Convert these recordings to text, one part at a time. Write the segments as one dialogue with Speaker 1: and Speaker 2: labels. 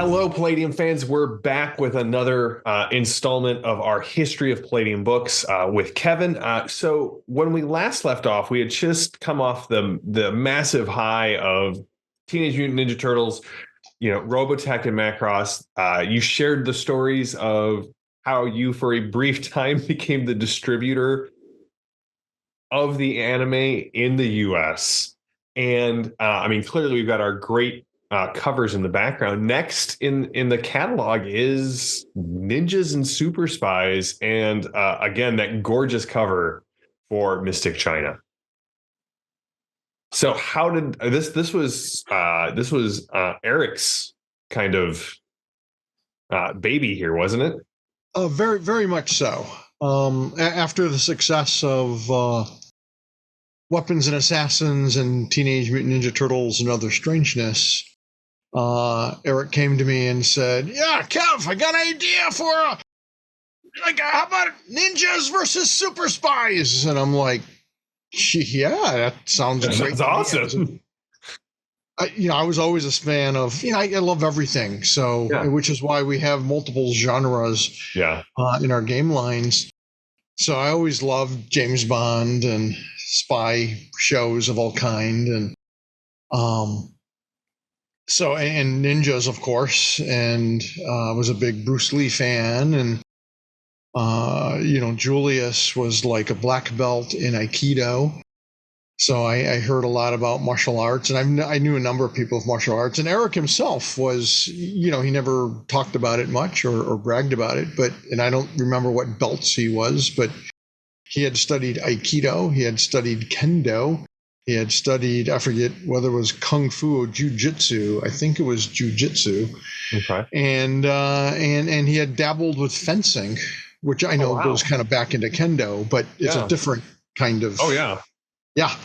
Speaker 1: Hello, Palladium fans. We're back with another installment of our History of Palladium Books with Kevin. So when we last left off, we had just come off the massive high of Teenage Mutant Ninja Turtles, Robotech and Macross. You shared the stories of how you, for a brief time, became the distributor of the anime in the U.S. And clearly we've got our great covers in the background. Next in the catalog is Ninjas and Super Spies, and again that gorgeous cover for Mystic China. So how did this was Eric's kind of baby here, wasn't it?
Speaker 2: Very, very much so. After the success of Weapons and Assassins and Teenage Mutant Ninja Turtles and Other Strangeness, Eric came to me and said, "Yeah, Kev, I got an idea for how about ninjas versus super spies?" And I'm like, "Yeah, that sounds great.
Speaker 1: That's awesome."
Speaker 2: I was always a fan of, I love everything. So, yeah. Which is why we have multiple genres in our game lines. So I always loved James Bond and spy shows of all kind. And, and ninjas, of course. And I was a big Bruce Lee fan. And, Julius was like a black belt in Aikido. So I heard a lot about martial arts, and I knew a number of people of martial arts. And Eric himself was, he never talked about it much or bragged about it, and I don't remember what belts he was, but he had studied Aikido, he had studied Kendo, he had studied, I forget whether it was Kung Fu or Jiu-Jitsu. I think it was Jiu-Jitsu.
Speaker 1: Okay.
Speaker 2: And he had dabbled with fencing, which I know goes kind of back into Kendo, but it's a different kind of.
Speaker 1: Oh, yeah.
Speaker 2: Yeah.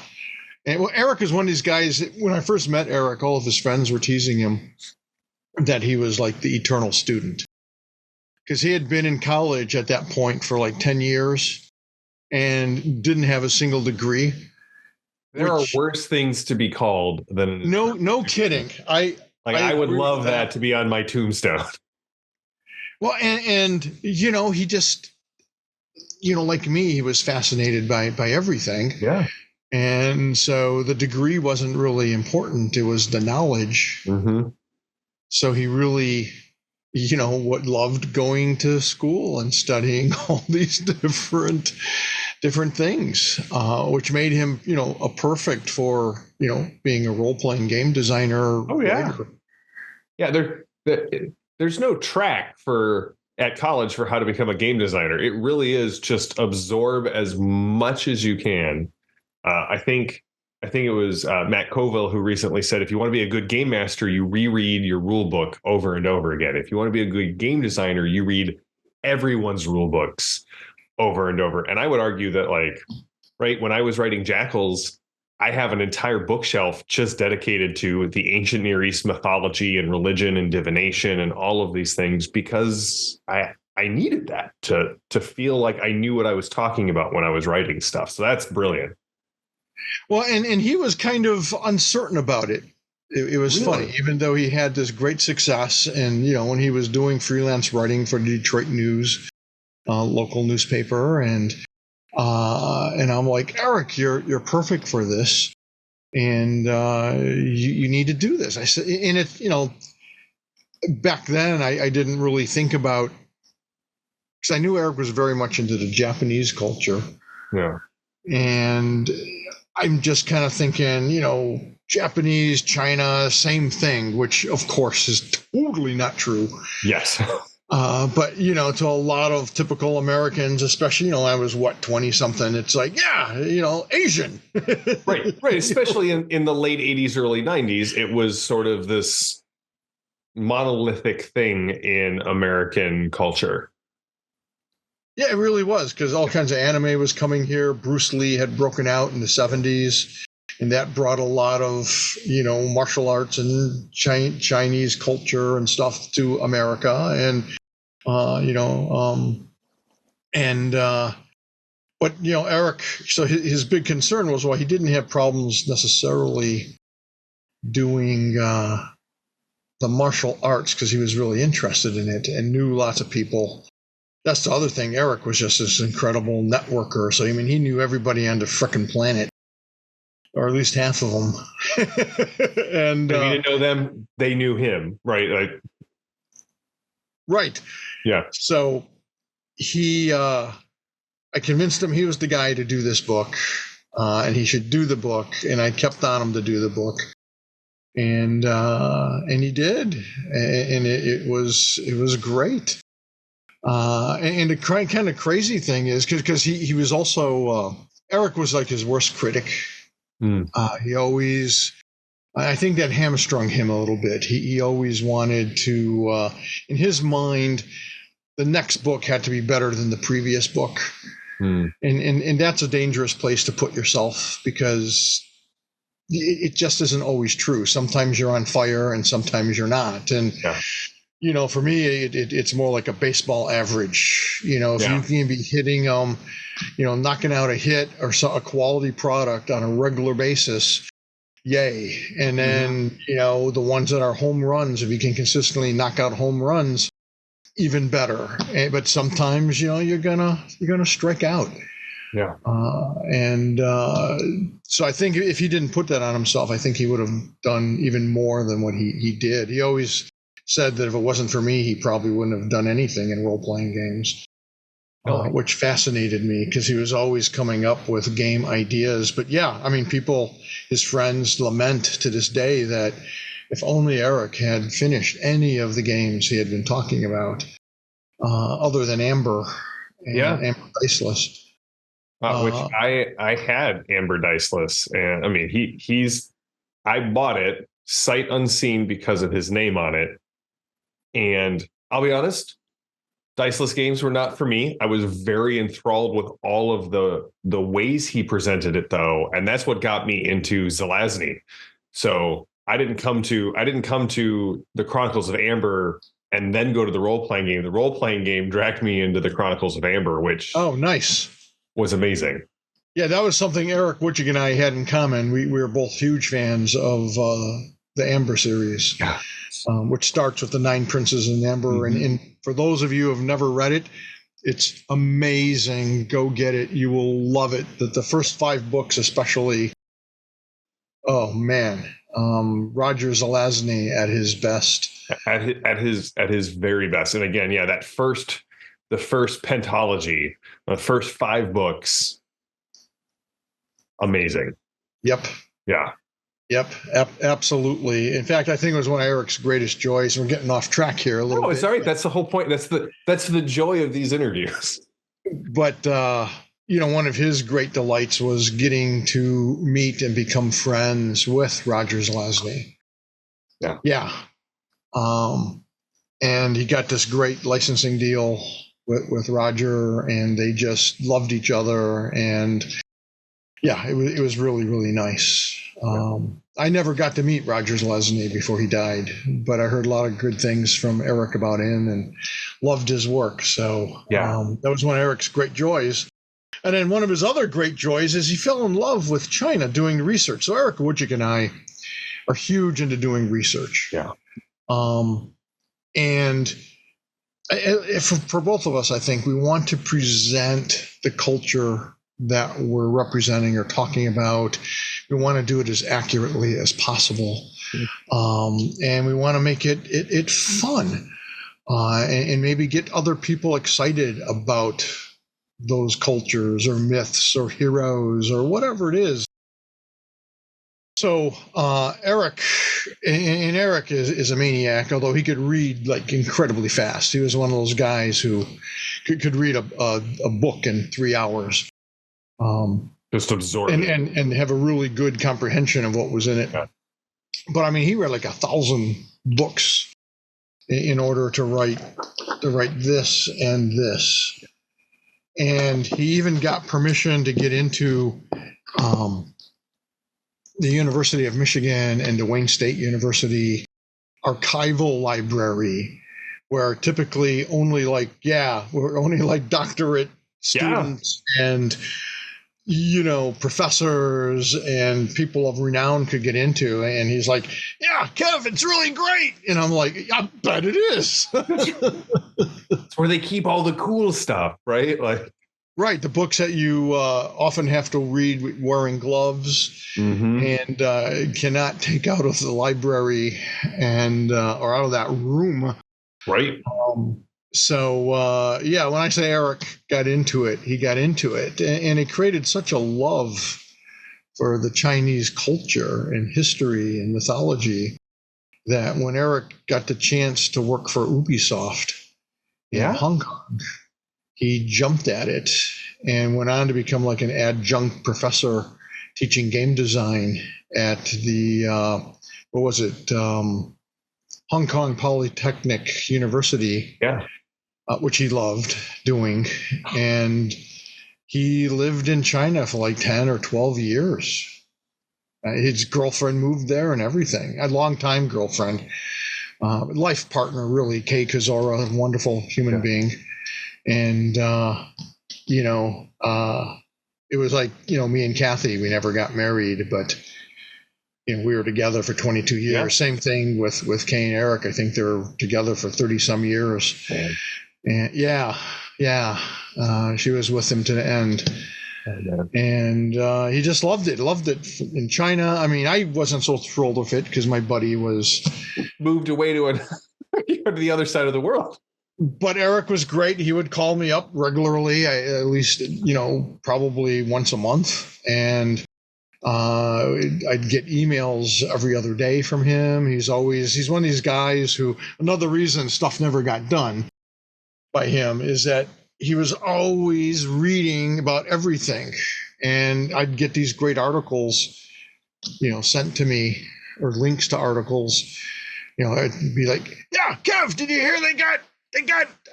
Speaker 2: And Eric is one of these guys. When I first met Eric, all of his friends were teasing him that he was like the eternal student, because he had been in college at that point for like 10 years and didn't have a single degree.
Speaker 1: There are worse things to be called than
Speaker 2: no kidding. I
Speaker 1: would love that to be on my tombstone.
Speaker 2: Well, and he just, like me, he was fascinated by everything.
Speaker 1: Yeah.
Speaker 2: And so the degree wasn't really important. It was the knowledge.
Speaker 1: Mm-hmm.
Speaker 2: So he really, loved going to school and studying all these different things, which made him, a perfect for, being a role-playing game designer.
Speaker 1: Oh, yeah. Writer. Yeah, there's no track at college for how to become a game designer. It really is just absorb as much as you can. I think it was Matt Colville who recently said, if you want to be a good game master, you reread your rule book over and over again. If you want to be a good game designer, you read everyone's rule books over and over. And I would argue that, when I was writing Jackals, I have an entire bookshelf just dedicated to the ancient Near East mythology and religion and divination and all of these things, because I needed that to feel like I knew what I was talking about when I was writing stuff. So that's brilliant.
Speaker 2: Well, and he was kind of uncertain about it. It was funny, even though he had this great success. And, when he was doing freelance writing for the Detroit News, local newspaper, and I'm like, Eric, you're perfect for this. And you need to do this. I said, and it, back then I didn't really think about, because I knew Eric was very much into the Japanese culture.
Speaker 1: Yeah. And
Speaker 2: I'm just kind of thinking, Japanese, China, same thing, which of course is totally not true.
Speaker 1: Yes.
Speaker 2: But, to a lot of typical Americans, especially, I was 20 something. It's like, Asian.
Speaker 1: Right. Especially in the late 80s, early 90s, it was sort of this monolithic thing in American culture.
Speaker 2: Yeah, it really was, because all kinds of anime was coming here. Bruce Lee had broken out in the 70s, and that brought a lot of, martial arts and Chinese culture and stuff to America. And, but, Eric, so his big concern was, he didn't have problems necessarily doing the martial arts because he was really interested in it and knew lots of people. That's the other thing. Eric was just this incredible networker. So, I mean, he knew everybody on the frickin' planet, or at least half of them. And
Speaker 1: if he didn't know them, they knew him, right? Like,
Speaker 2: right.
Speaker 1: Yeah.
Speaker 2: So I convinced him he was the guy to do this book, and he should do the book. And I kept on him to do the book, and he did, and it was great. And the kind of crazy thing is because he was also Eric was like his worst critic. He always, I think that hamstrung him a little bit. He always wanted to, in his mind, the next book had to be better than the previous book. And that's a dangerous place to put yourself because it just isn't always true. Sometimes you're on fire and sometimes you're not. And for me, it's more like a baseball average. If you can be hitting, knocking out a hit or a quality product on a regular basis, yay. And then, the ones that are home runs, if you can consistently knock out home runs, even better. But sometimes, you're gonna strike out.
Speaker 1: Yeah.
Speaker 2: So I think if he didn't put that on himself, I think he would have done even more than what he did. He always said that if it wasn't for me, he probably wouldn't have done anything in role-playing games, which fascinated me because he was always coming up with game ideas. But yeah, I mean, his friends lament to this day that if only Eric had finished any of the games he had been talking about, other than Amber and Amber Diceless.
Speaker 1: Which I had Amber Diceless, and I mean I bought it sight unseen because of his name on it. And I'll be honest, Diceless games were not for me. I was very enthralled with all of the ways he presented it, though, and that's what got me into Zelazny. So I didn't come to the Chronicles of Amber and then go to the role-playing game. The role-playing game dragged me into the Chronicles of Amber, which
Speaker 2: nice, was
Speaker 1: amazing.
Speaker 2: Yeah, that was something Eric Witchig and I had in common. We were both huge fans of the Amber series. Yeah. Which starts with the 9 Princes in Amber. And for those of you who have never read it, it's amazing. Go get it. You will love it. The first 5 books especially. Oh, man. Roger Zelazny at his best.
Speaker 1: At his very best. And again, the first pentology, the first 5 books, amazing.
Speaker 2: Yep.
Speaker 1: Yeah.
Speaker 2: Yep, absolutely. In fact, I think it was one of Eric's greatest joys. We're getting off track here a little bit.
Speaker 1: Oh, it's all right. That's the whole point. That's the joy of these interviews.
Speaker 2: But one of his great delights was getting to meet and become friends with Roger Zelazny.
Speaker 1: Yeah.
Speaker 2: Yeah. And he got this great licensing deal with Roger, and they just loved each other. And yeah, it was really, really nice. I never got to meet Roger Zelazny before he died, but I heard a lot of good things from Eric about him and loved his work. So that was one of Eric's great joys. And then one of his other great joys is he fell in love with China doing research. So Eric Witchig and I are huge into doing research.
Speaker 1: Yeah.
Speaker 2: And for both of us, I think we want to present the culture that we're representing or talking about. We want to do it as accurately as possible. And we want to make it fun and maybe get other people excited about those cultures or myths or heroes or whatever it is. So Eric is a maniac, although he could read like incredibly fast. He was one of those guys who could read a book in 3 hours.
Speaker 1: Just absorb
Speaker 2: and have a really good comprehension of what was in it. Yeah. But I mean, he read like 1,000 books in order to write this and this. And he even got permission to get into the University of Michigan and the Wayne State University archival library, where typically only like doctorate students and professors and people of renown could get into. And he's like, yeah, Kev, it's really great. And I'm like, I bet it is.
Speaker 1: It's where they keep all the cool stuff, right? Like,
Speaker 2: right. The books that you often have to read wearing gloves and cannot take out of the library and or out of that room.
Speaker 1: Right.
Speaker 2: So when I say Eric got into it, he got into it, and it created such a love for the Chinese culture and history and mythology that when Eric got the chance to work for Ubisoft in Hong Kong, he jumped at it and went on to become like an adjunct professor teaching game design at the Hong Kong Polytechnic University.
Speaker 1: Yeah.
Speaker 2: Which he loved doing. And he lived in China for like 10 or 12 years. His girlfriend moved there and everything. A long-time girlfriend. Life partner, really, Kei Kazora, a wonderful human being. And, it was like, me and Kathy, we never got married, but we were together for 22 years. Yeah. Same thing with Kay and Eric. I think they were together for 30-some years. Man. And she was with him to the end. And he just loved it in China. I mean, I wasn't so thrilled with it because my buddy was
Speaker 1: moved away to the other side of the world.
Speaker 2: But Eric was great. He would call me up regularly, at least, probably once a month. And I'd get emails every other day from him. He's one of these guys who, another reason stuff never got done by him is that he was always reading about everything. And I'd get these great articles, sent to me, or links to articles. I'd be like, yeah, Kev, did you hear they got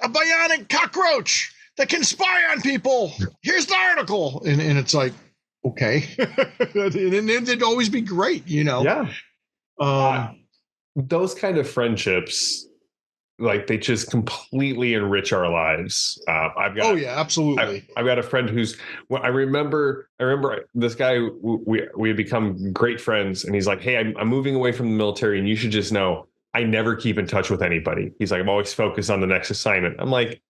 Speaker 2: a bionic cockroach that can spy on people? Here's the article. And it's like, okay. And it'd always be great,
Speaker 1: Yeah. Those kind of friendships, like, they just completely enrich our lives.
Speaker 2: Absolutely.
Speaker 1: I've got a friend I remember this guy, we had become great friends, and he's like, hey, I'm moving away from the military, and you should just know I never keep in touch with anybody. He's like, I'm always focused on the next assignment. I'm like,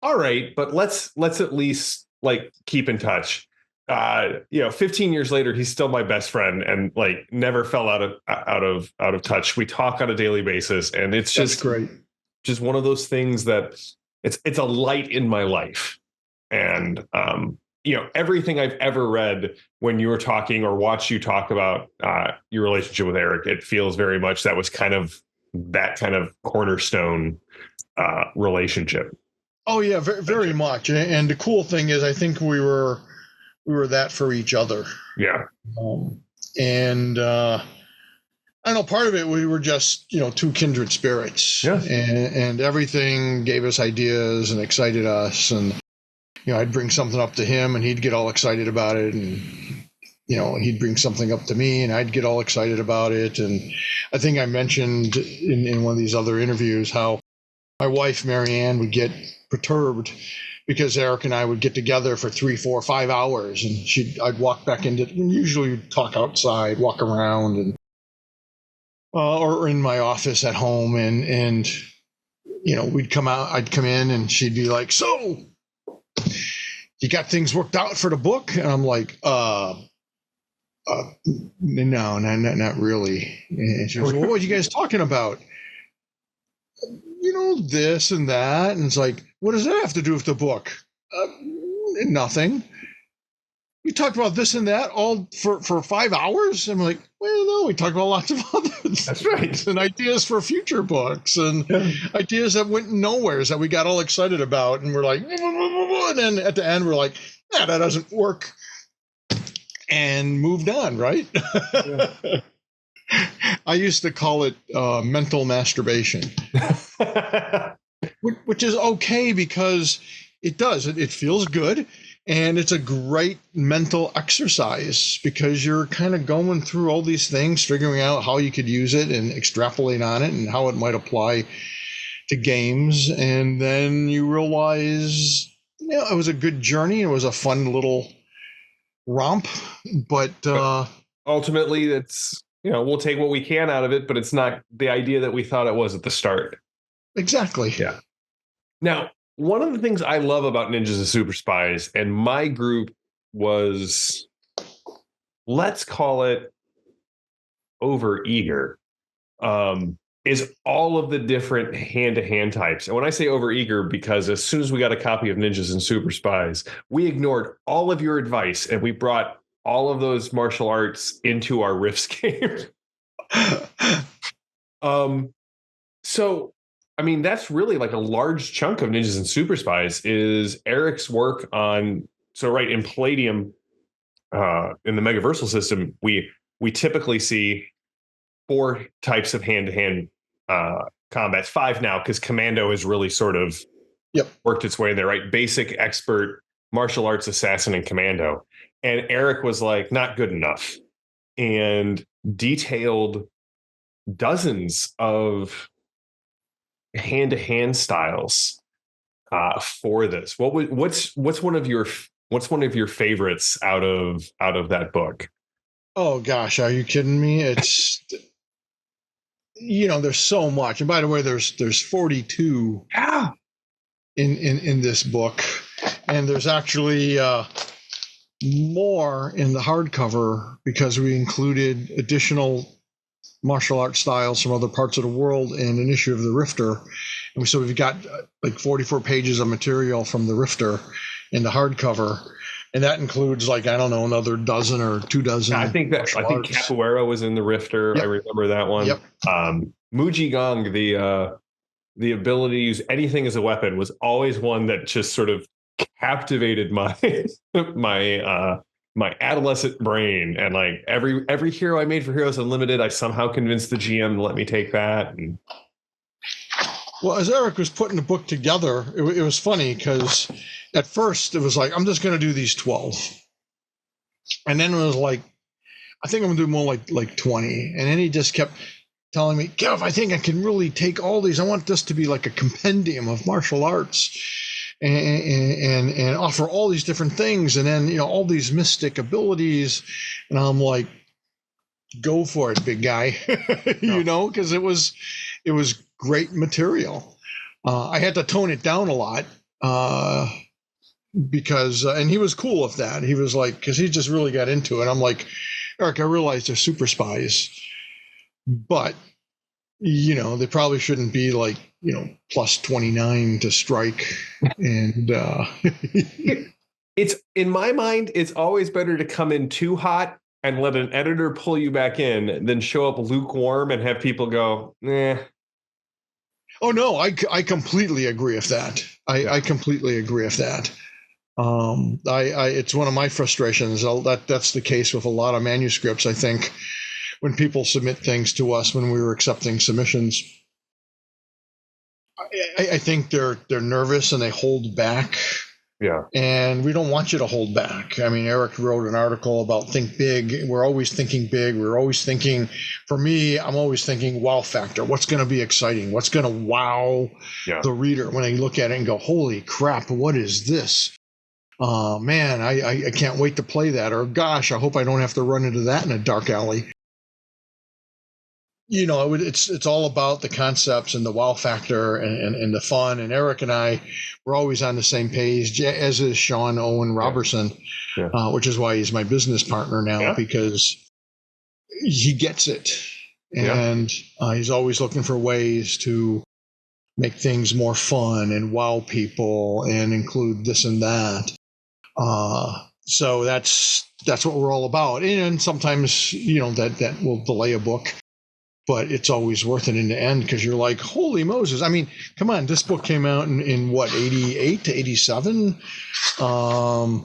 Speaker 1: all right, but let's at least like keep in touch. 15 years later, he's still my best friend, and like never fell out of touch. We talk on a daily basis, and it's just
Speaker 2: great.
Speaker 1: Just one of those things that it's a light in my life. And everything I've ever read when you were talking or watched you talk about your relationship with Eric, it feels very much that was kind of that kind of cornerstone relationship.
Speaker 2: Oh yeah, very, very much. And the cool thing is, I think we were that for each other.
Speaker 1: Yeah.
Speaker 2: I know part of it, we were just, two kindred spirits.
Speaker 1: Yeah.
Speaker 2: And everything gave us ideas and excited us. And, I'd bring something up to him and he'd get all excited about it. And, he'd bring something up to me and I'd get all excited about it. And I think I mentioned in one of these other interviews how my wife, Marianne, would get perturbed because Eric and I would get together for 3, 4, 5 hours, and I'd walk back and usually we'd talk outside, walk around, and or in my office at home, and we'd come out, I'd come in, and she'd be like, "So, you got things worked out for the book?" And I'm like, no, not really. And she goes, "Well, what are you guys talking about?" This and that. And it's like, what does that have to do with the book? Nothing. You talked about this and that all for 5 hours? I'm like, well, no, we talked about lots of other things.
Speaker 1: That's right.
Speaker 2: And ideas for future books and ideas that went nowhere that we got all excited about. And we're like, and then at the end, we're like, that doesn't work. And moved on, right? Yeah. I used to call it mental masturbation, which is okay because it feels good. And it's a great mental exercise because you're kind of going through all these things, figuring out how you could use it and extrapolate on it and how it might apply to games. And then you realize, it was a good journey. It was a fun little romp, but
Speaker 1: ultimately, it's, we'll take what we can out of it, but it's not the idea that we thought it was at the start.
Speaker 2: exactly.
Speaker 1: Yeah. Now, one of the things I love about Ninjas and Super Spies, and my group was, let's call it overeager, is all of the different hand-to-hand types. And when I say overeager, because as soon as we got a copy of Ninjas and Super Spies, we ignored all of your advice and we brought all of those martial arts into our Rifts game. So, I mean, that's really like a large chunk of Ninjas and Super Spies is Eric's work on. So, right in Palladium, in the Megaversal system, we typically see 4 types of hand-to-hand combat. 5 now, because Commando has really sort of worked its way in there. Right, basic, expert, martial arts, assassin, and Commando. And Eric was like, not good enough, and detailed dozens of hand-to-hand styles for this. What's one of your favorites out of that book?
Speaker 2: Oh gosh, are you kidding me? It's there's so much. And by the way, there's 42 in this book, and there's actually more in the hardcover because we included additional martial arts styles from other parts of the world in an issue of the Rifter. And so we've got like 44 pages of material from the Rifter in the hardcover. And that includes like, I don't know, another dozen or 2 dozen.
Speaker 1: I think Capoeira was in the Rifter. Yep. I remember that one.
Speaker 2: Yep.
Speaker 1: Muji Gong, the ability to use anything as a weapon, was always one that just sort of captivated my my adolescent brain. And like every hero I made for Heroes Unlimited, I somehow convinced the GM to let me take that. And
Speaker 2: well, as Eric was putting the book together, it was funny because at first it was like, I'm just going to do these 12. And then it was like, I think I'm going to do more like 20. And then he just kept telling me, Kev, I think I can really take all these. I want this to be like a compendium of martial arts and offer all these different things. And then, all these mystic abilities. And I'm like, go for it, big guy, because it was great material. I had to tone it down a lot because, and he was cool with that. He was like, because he just really got into it. I'm like, Eric, I realize they're super spies, but they probably shouldn't be like, plus 29 to strike. And
Speaker 1: it's, in my mind, it's always better to come in too hot and let an editor pull you back in than show up lukewarm and have people go, eh.
Speaker 2: Oh no, I completely agree with that. I completely agree with that. It's one of my frustrations. That's the case with a lot of manuscripts. I think when people submit things to us, when we were accepting submissions, I think they're nervous and they hold back.
Speaker 1: Yeah.
Speaker 2: And we don't want you to hold back. I mean, Eric wrote an article about think big. We're always thinking big. We're always thinking, for me, I'm always thinking wow factor. What's going to be exciting? What's going to wow the reader when they look at it and go, holy crap, what is this? Man, I can't wait to play that. Or gosh, I hope I don't have to run into that in a dark alley. It's all about the concepts and the wow factor and the fun. And Eric and I were always on the same page, as is Sean Owen Robertson, which is why he's my business partner now, because he gets it. And he's always looking for ways to make things more fun and wow people and include this and that. So that's what we're all about. And sometimes, that will delay a book. But it's always worth it in the end because you're like, holy Moses. I mean, come on, this book came out in what, 88 to 87? To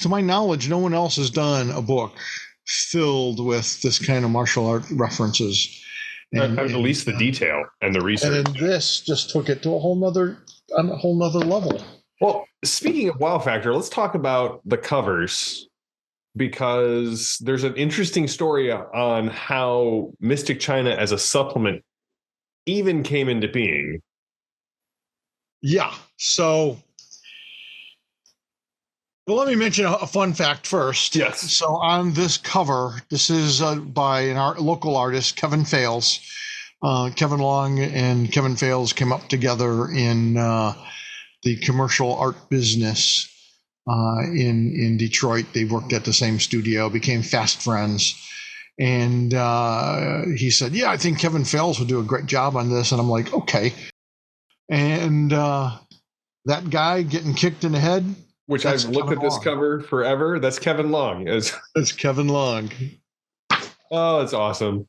Speaker 2: my knowledge, no one else has done a book filled with this kind of martial art references.
Speaker 1: And at least the detail and the research.
Speaker 2: And then this just took it to a whole nother level.
Speaker 1: Well, speaking of wow factor, let's talk about the covers, because there's an interesting story on how Mystic China as a supplement even came into being.
Speaker 2: Yeah. So Well, let me mention a fun fact first.
Speaker 1: Yes.
Speaker 2: So on this cover, this is by an local artist, Kevin Fales. Kevin Long and Kevin Fales came up together in the commercial art business in Detroit. They worked at the same studio, became fast friends. And he said, yeah, I think Kevin Fales would do a great job on this. And I'm like, okay. And that guy getting kicked in the head,
Speaker 1: which I've looked at this cover forever. That's Kevin Long.
Speaker 2: That's Kevin Long.
Speaker 1: Oh, it's awesome.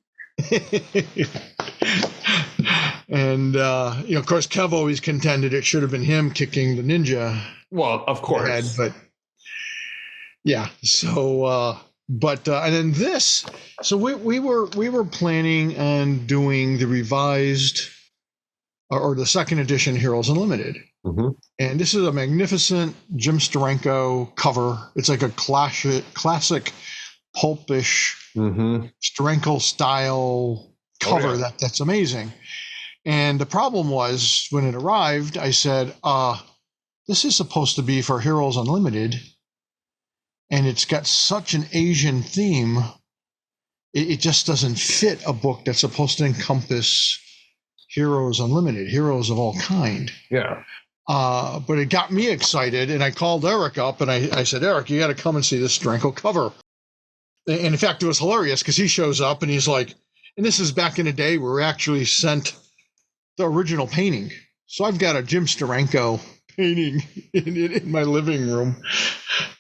Speaker 2: And of course, Kev always contended it should have been him kicking the ninja.
Speaker 1: Well, of course.
Speaker 2: Head, but yeah. So, and then this. So we were planning on doing the revised or the second edition Heroes Unlimited.
Speaker 1: Mm-hmm.
Speaker 2: And this is a magnificent Jim Steranko cover. It's like a classic pulpish Steranko style cover that's amazing. And the problem was when it arrived, I said, this is supposed to be for Heroes Unlimited. And it's got such an Asian theme. It just doesn't fit a book that's supposed to encompass Heroes Unlimited, heroes of all kind.
Speaker 1: Yeah.
Speaker 2: But it got me excited, and I called Eric up, and I said, Eric, you got to come and see this Steranko cover. And in fact, it was hilarious because he shows up, and he's like, and this is back in the day where we actually sent the original painting. So I've got a Jim Steranko painting in my living room,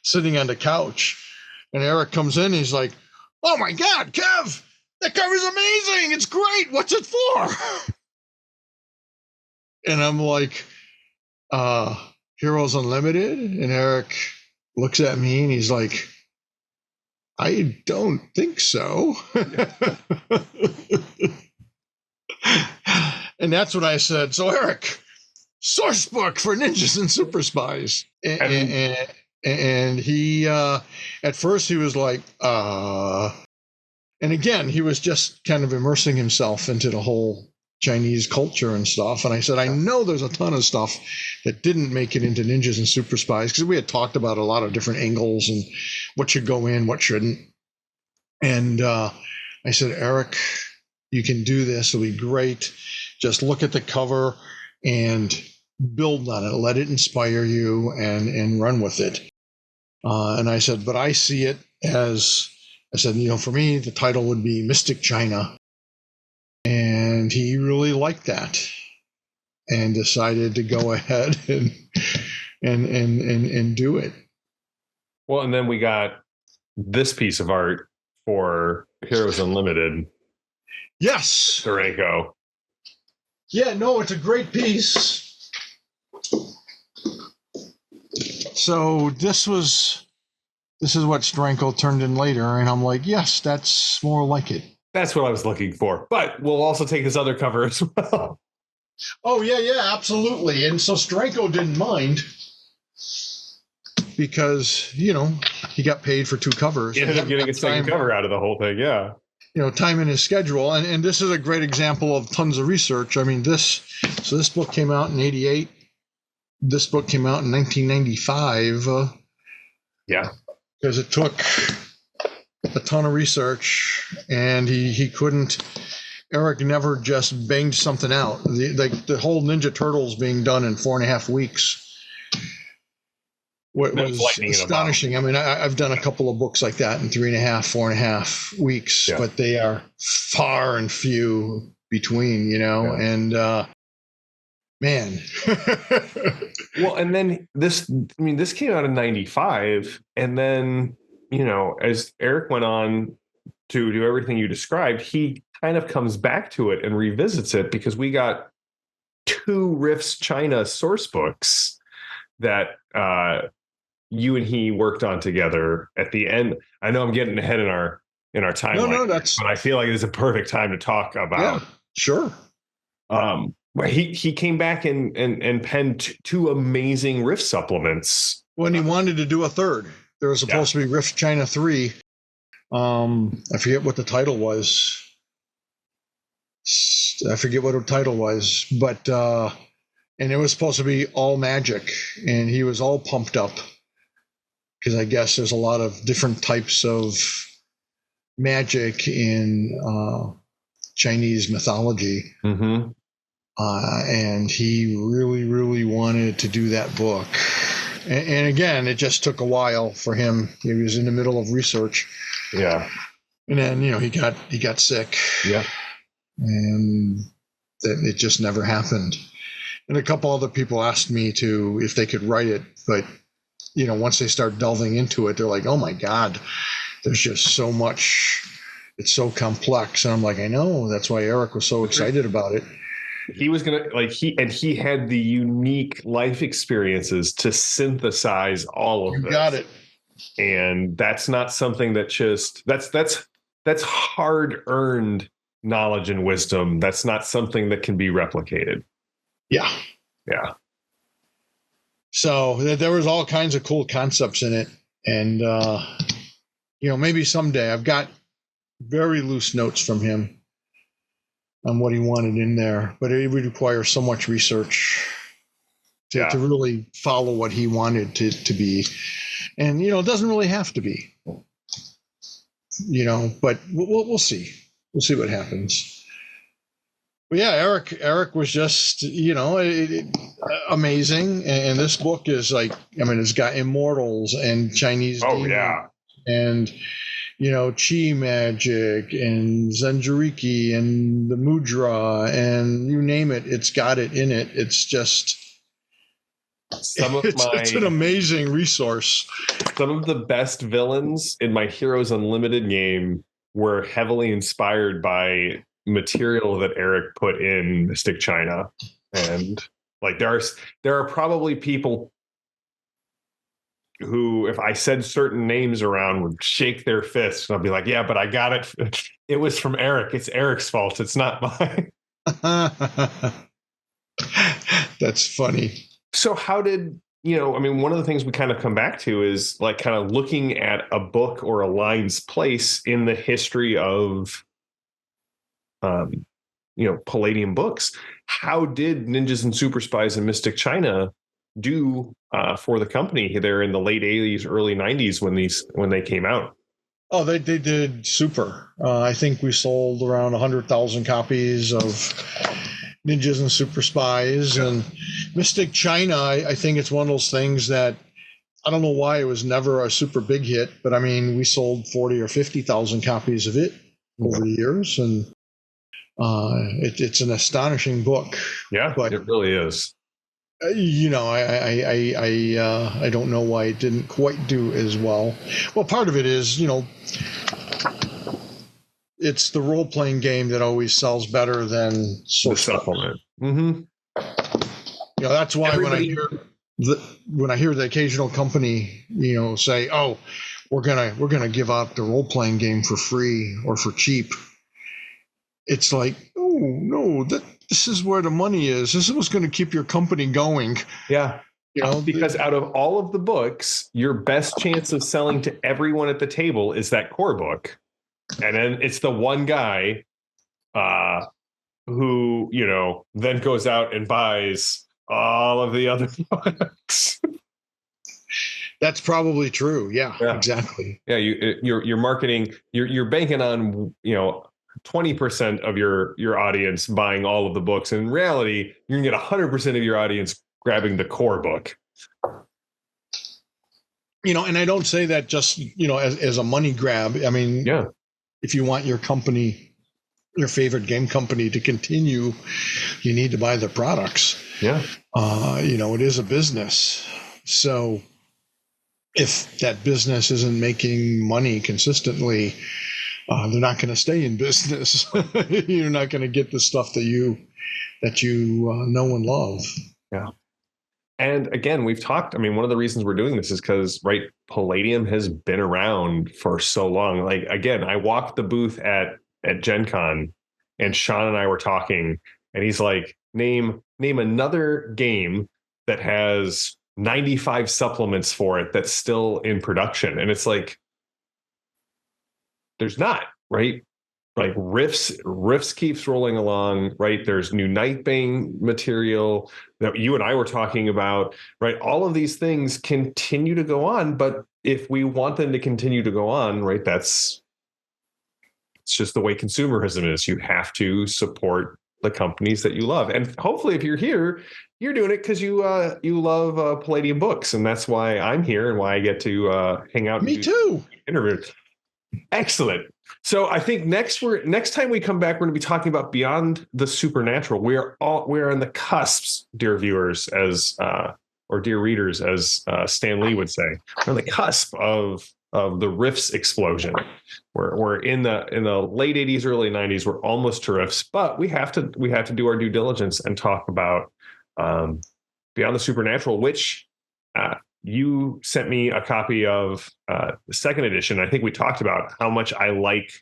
Speaker 2: sitting on the couch. And Eric comes in, and he's like, oh my God, Kev, that cover's amazing. It's great. What's it for? And I'm like, Heroes Unlimited? And Eric looks at me and he's like, I don't think so. And that's what I said. So Eric, source book for ninjas and super spies. And he, at first he was like, and again, he was just kind of immersing himself into the whole Chinese culture and stuff. And I said, I know there's a ton of stuff that didn't make it into Ninjas and Super Spies because we had talked about a lot of different angles and what should go in, what shouldn't. And I said, Eric, you can do this. It'll be great. Just look at the cover and build on it. Let it inspire you and run with it. And I said, but I see it as, I said, for me, the title would be Mystic China. And he really liked that and decided to go ahead and do it.
Speaker 1: Well, and then we got this piece of art for Heroes Unlimited.
Speaker 2: Yes.
Speaker 1: Steranko.
Speaker 2: Yeah, no, it's a great piece. So this is what Steranko turned in later, and I'm like, yes, that's more like it.
Speaker 1: That's what I was looking for. But we'll also take this other cover as well.
Speaker 2: Oh, yeah, absolutely. And so Steranko didn't mind because, he got paid for two covers.
Speaker 1: He ended up getting a second cover out of the whole thing, yeah.
Speaker 2: Time in his schedule. And this is a great example of tons of research. I mean, this book came out in 1988. This book came out in 1995.
Speaker 1: Yeah.
Speaker 2: Because it took a ton of research, and he couldn't. Eric never just banged something out. The whole Ninja Turtles being done in 4.5 weeks was astonishing. I mean, I've done a couple of books like that in 4.5 weeks, yeah. But they are far and few between, yeah. And man.
Speaker 1: Well, and then this came out in 95, and then as Eric went on to do everything you described, he kind of comes back to it and revisits it because we got 2 Riffs China source books that you and he worked on together at the end. I know I'm getting ahead in our timeline, but I feel like it's a perfect time to talk about.
Speaker 2: Yeah, sure.
Speaker 1: Where he came back and penned 2 amazing Riff supplements.
Speaker 2: When he wanted to do a third. There was supposed to be Riff China 3. I forget what the title was. But and it was supposed to be all magic, and he was all pumped up. because I guess there's a lot of different types of magic in Chinese mythology.
Speaker 1: Mm-hmm.
Speaker 2: And he really, really wanted to do that book. And again, it just took a while for him. He was in the middle of research.
Speaker 1: Yeah.
Speaker 2: And then, he got sick.
Speaker 1: Yeah.
Speaker 2: And that it just never happened. And a couple other people asked me if they could write it, but once they start delving into it, they're like, "Oh my God, there's just so much. It's so complex." And I'm like, "I know. That's why Eric was so excited about it."
Speaker 1: He was gonna he had the unique life experiences to synthesize all of this.
Speaker 2: You got it.
Speaker 1: And that's not something that just that's hard earned knowledge and wisdom. That's not something that can be replicated.
Speaker 2: Yeah.
Speaker 1: Yeah.
Speaker 2: So there was all kinds of cool concepts in it. And, maybe someday. I've got very loose notes from him on what he wanted in there, but it would require so much research to really follow what he wanted to be. And, it doesn't really have to be, but we'll see. We'll see what happens. But yeah, Eric was just, amazing. And this book is it's got immortals and Chinese demons and, chi magic and Zenjuriki and the mudra and you name it, it's got it in it. It's just... It's an amazing resource.
Speaker 1: Some of the best villains in my Heroes Unlimited game were heavily inspired by material that Eric put in Mystic China. And there are probably people who, if I said certain names around, would shake their fists. And I'll be like, "Yeah, but I got it. It was from Eric. It's Eric's fault. It's not mine."
Speaker 2: That's funny.
Speaker 1: So how did, one of the things we kind of come back to is kind of looking at a book or a line's place in the history of, Palladium books. How did Ninjas and Superspies and Mystic China do for the company there in the late 80s, early 90s when they came out?
Speaker 2: Oh, they did super. I think we sold around 100,000 copies of Ninjas and Superspies. And Mystic China, I think it's one of those things that I don't know why it was never a super big hit, but we sold 40 or 50,000 copies of it over the years. And it's an astonishing book.
Speaker 1: Yeah, but it really is.
Speaker 2: I don't know why it didn't quite do as well. Well, part of it is, it's the role-playing game that always sells better than
Speaker 1: the supplement. Mm-hmm.
Speaker 2: That's why when I hear the occasional company, say, "Oh, we're gonna give out the role-playing game for free or for cheap," it's like, "Oh no, this is where the money is. This is what's going to keep your company going."
Speaker 1: Yeah. Because out of all of the books, your best chance of selling to everyone at the table is that core book. And then it's the one guy who, then goes out and buys all of the other books.
Speaker 2: That's probably true. Yeah, exactly.
Speaker 1: Yeah, you're marketing, you're banking on, 20% of your audience buying all of the books. And in reality, you're gonna get 100% of your audience grabbing the core book.
Speaker 2: And I don't say that just, as a money grab. If you want your company, your favorite game company to continue, you need to buy their products.
Speaker 1: Yeah.
Speaker 2: It is a business. So if that business isn't making money consistently, they're not going to stay in business. You're not going to get the stuff that you know and love.
Speaker 1: Yeah. And again, we've talked, one of the reasons we're doing this is because, Palladium has been around for so long. Again, I walked the booth at Gen Con and Sean and I were talking and he's like, name another game that has 95 supplements for it that's still in production. And it's like, there's not, right? like riffs keeps rolling along, right? There's new Nightbane material that you and I were talking about, right? All of these things continue to go on, but if we want them to continue to go on, right, it's just the way consumerism is. You have to support the companies that you love, and hopefully, if you're here, you're doing it because you love Palladium Books, and that's why I'm here and why I get to hang out.
Speaker 2: Me too.
Speaker 1: Interviews. Excellent. So I think next time we come back, we're going to be talking about Beyond the Supernatural. We're on the cusps, dear viewers, or dear readers, as Stan Lee would say. We're on the cusp of the Rifts explosion. We're in the late 80s, early 90s. We're almost to Rifts, but we have to do our due diligence and talk about Beyond the Supernatural, which you sent me a copy of the second edition. I think we talked about how much I like.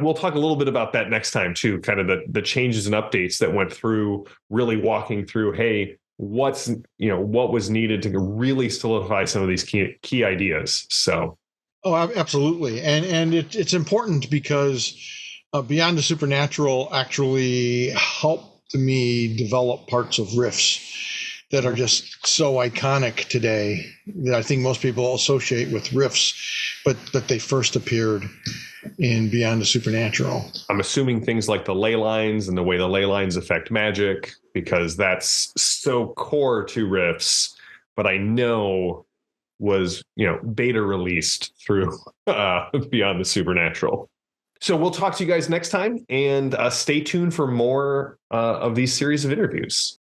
Speaker 1: We'll talk a little bit about that next time too, kind of the changes and updates that went through, really walking through, hey, what was needed to really solidify some of these key ideas. So.
Speaker 2: Oh, absolutely. And it's important because Beyond the Supernatural actually helped me develop parts of Rifts that are just so iconic today that I think most people associate with Rifts, but that they first appeared in Beyond the Supernatural.
Speaker 1: I'm assuming things like the ley lines and the way the ley lines affect magic, because that's so core to Rifts, but I know was, beta released through Beyond the Supernatural. So we'll talk to you guys next time, and stay tuned for more of these series of interviews.